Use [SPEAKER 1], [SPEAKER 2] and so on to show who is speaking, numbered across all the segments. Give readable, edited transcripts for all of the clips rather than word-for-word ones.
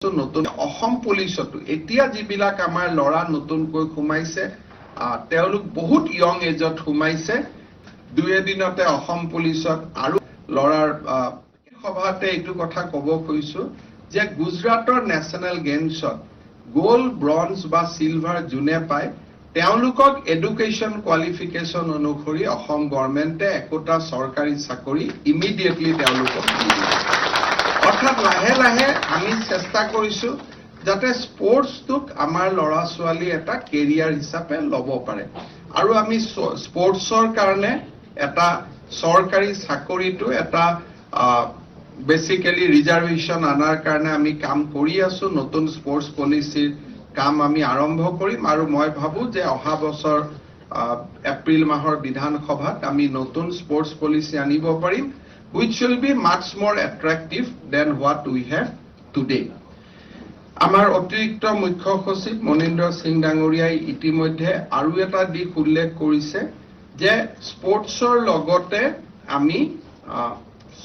[SPEAKER 1] নতুন অসম পুলিচতো এতিয়া যিবিলাক আমাৰ লৰা নতুনকৈ সোমাইছে তেওঁলোক বহুত ইয়ং এজত সোমাইছে দুই এদিনতে অসম পুলিচত আৰু লৰাৰ সভাতে এইটো কথা ক'ব খুজিছো যে গুজৰাটৰ নেশনেল গেমছত গোল্ড ব্ৰঞ্জ বা সিলভাৰ জুনে পায় তেওঁলোকক এডুকেশ্যন কোৱালিফিকেশ্যন অনুসৰি অসম গভৰ্ণমেণ্টে একোটা চৰকাৰী চাকৰি ইমিডিয়েটলি তেওঁলোকক দিয়ে অৰ্থাৎ লাহে লাহে আমি চেষ্টা কৰিছো যাতে স্পৰ্টছটোক আমাৰ লৰা ছোৱালী এটা কেৰিয়াৰ হিচাপে ল'ব পাৰে আৰু আমি স্পৰ্টছৰ কাৰণে এটা চৰকাৰী চাকৰিটো এটা বেসিক্যালি ৰিজাৰ্ভেশ্যন আনাৰ কাৰণে আমি কাম কৰি আছো নতুন স্পৰ্টছ পলিচিৰ কাম আমি আৰম্ভ কৰিম আৰু মই ভাবো যে অহা বছৰ এপ্ৰিল মাহৰ বিধানসভাত আমি নতুন স্পৰ্টছ পলিচি আনিব পাৰিম which will be much more attractive than what we have today. Amar অতিৰিক্ত মুখ্য সচিব মনিন্দ্ৰ সিং ডাঙৰীয়াই ইতিমধ্যে আৰু এটা দিশ উল্লেখ কৰিছে যে স্পৰ্টছৰ লগতে আমি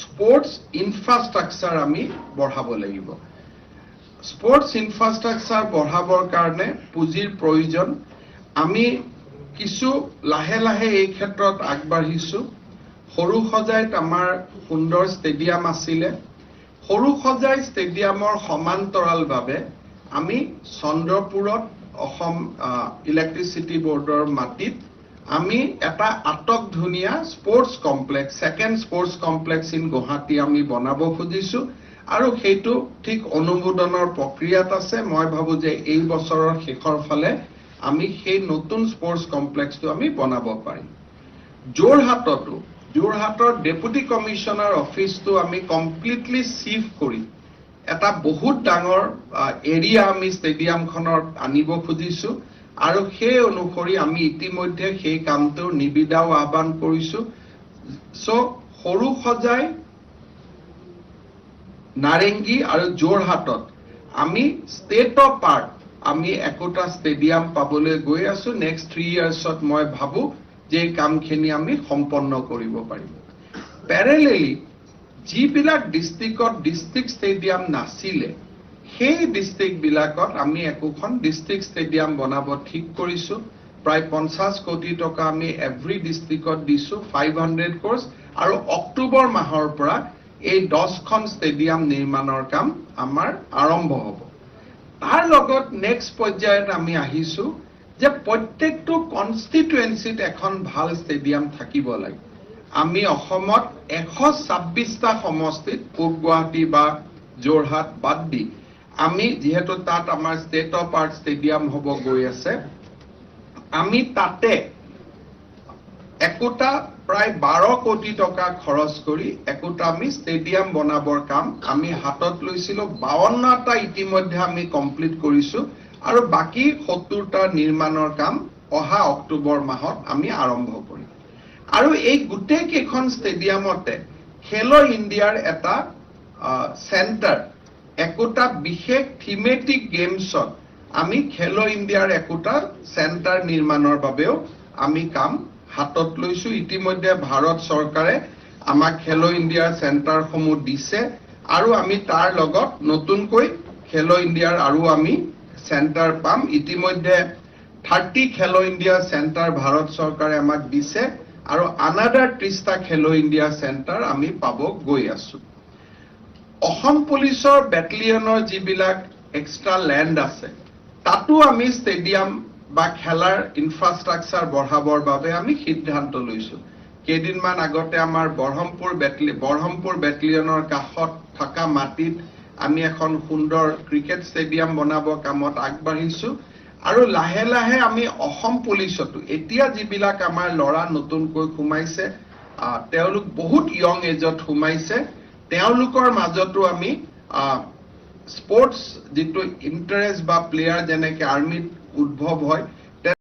[SPEAKER 1] স্পৰ্টছ ইনফ্ৰাষ্ট্ৰাকচাৰ আমি বঢ়াব লাগিব স্পৰ্টছ ইনফ্ৰাষ্ট্ৰাকচাৰ বঢ়াবৰ কাৰণে পুঁজিৰ প্ৰয়োজন আমি কিছু লাহে লাহে এই ক্ষেত্ৰত আগবাঢ়িছো সৰু সজাইত আমাৰ সুন্দৰ ষ্টেডিয়াম আছিলে সৰু সজাই ষ্টেডিয়ামৰ সমান্তৰাল ভাবে আমি চন্দ্ৰপুৰত অসম ইলেক্ট্ৰিচিটি বোৰ্ডৰ মাটিত আমি এটা আটক ধুনিয়া sports complex second sports complex in Guwahati আমি বনাব খুজিছো আৰু সেইটো ঠিক অনুমোদনৰ প্ৰক্ৰিয়াত আছে মই ভাবো যে এই বছৰৰ শেষৰ ফালে আমি সেই নতুন স্পৰ্টছ কমপ্লেক্সটো আমি বনাব পাৰিম যোৰহাটৰ ডেপুটি কমিশনাৰ অফিসটো আমি কমপ্লিটলি শিফট কৰি এটা বহুত ডাঙৰ এৰিয়া আমি ষ্টেডিয়ামখনৰ আনিব খুজিছো আৰু সেই অনুসৰি আমি ইতিমধ্যে সেই কামটো নিবিদাও আহ্বান কৰিছো সো সৰু সজাই নাৰেংগী আৰু যোৰহাটত আমি ষ্টেট অফ আৰ্ট আমি একোটা ষ্টেডিয়াম পাবলৈ গৈ আছো নেক্সট 3 ইয়াৰ্ছত মই ভাবো যে কামখিনি আমি সম্পন্ন কৰিব পাৰিম প্যাৰেলেলি যিবিলাক ডিস্ট্ৰিক্ট ষ্টেডিয়াম নাছিলে সেই ডিস্ট্ৰিক্ট বিলাকত আমি একোখন ডিস্ট্ৰিক্ট ষ্টেডিয়াম বনাব ঠিক কৰিছো প্ৰায় 50 কোটি টকা আমি এভৰি ডিস্ট্ৰিক্টত দিছো 500 ক্ৰোৰ আৰু অক্টোবৰ মাহৰ পৰা এই 10খন ষ্টেডিয়াম নিৰ্মাণৰ কাম আমাৰ আৰম্ভ হ'ব তাৰ লগত নেক্সট পৰ্যায়ত আমি আহিছো যে প্ৰত্যেকটো কনস্টিটুৱেন্সিত এখন ভাল ষ্টেডিয়াম থাকিব লাগে আমি অসমত 126টা সমষ্টিত পূব গুৱাহাটী বা যোৰহাট বাদ দি আমি যেহেতু তাত আমাৰ ষ্টেট অফ আৰ্ট ষ্টেডিয়াম হ'ব গৈ আছে আমি তাতে একোটা প্ৰায় 12 কোটি টকা খৰচ কৰি একোটা আমি ষ্টেডিয়াম বনাবৰ কাম আমি হাতত লৈছিলো 52টা ইতিমধ্যে আমি কমপ্লিট কৰিছো আৰু বাকি 70টা নিৰ্মাণৰ কাম অহা অক্টোবৰ মাহত আমি আৰম্ভ কৰিম আৰু এই গুটে কেখন ষ্টেডিয়ামতে খেলো ইণ্ডিয়াৰ এটা সেন্টাৰ একোটা বিশেষ থিমেটিক গেমছত আমি খেলো ইণ্ডিয়াৰ একোটা সেন্টাৰ নিৰ্মাণৰ বাবেও আমি কাম হাতত লৈছো ইতিমধ্যে ভাৰত চৰকাৰে আমাক খেলো ইণ্ডিয়াৰ সেন্টাৰ সমূহ দিছে আৰু আমি তাৰ লগত নতুনকৈ খেলো ইণ্ডিয়াৰ আৰু আমি সেন্টাৰ পাম ইতিমধ্যে 30 খেলো ইণ্ডিয়া সেন্টাৰ ভাৰত চৰকাৰে আমাক দিছে আৰু আনাদাৰ 30টা খেলো ইণ্ডিয়া সেন্টাৰ আমি পাব গৈ আছো অসম পুলিচৰ বেটেলিয়নৰ যিবিলাক এক্সট্ৰা ল্যান্ড আছে তাতো আমি ষ্টেডিয়াম বা খেলাৰ ইনফ্ৰাষ্ট্ৰাকচাৰ বঢ়াবৰ বাবে আমি সিদ্ধান্ত লৈছো কেইদিনমান আগতে আমাৰ বৰহমপুৰ বেটেলিয়নৰ কাষত থকা মাটিত আমি এখন সুন্দৰ ক্ৰিকেট ষ্টেডিয়াম বনাব কামত আগবাঢ়িছো আৰু লাহে লাহে আমি অসম পুলিচতো এতিয়া যিবিলাক আমাৰ লৰা নতুনকৈ সোমাইছে তেওঁলোক বহুত ইয়ং এজত সোমাইছে তেওঁলোকৰ মাজতো আমি স্পৰ্টছ যেটো ইন্টাৰেষ্ট বা প্লেয়াৰ যেনেকৈ আৰ্মিত উদ্ভৱ হয়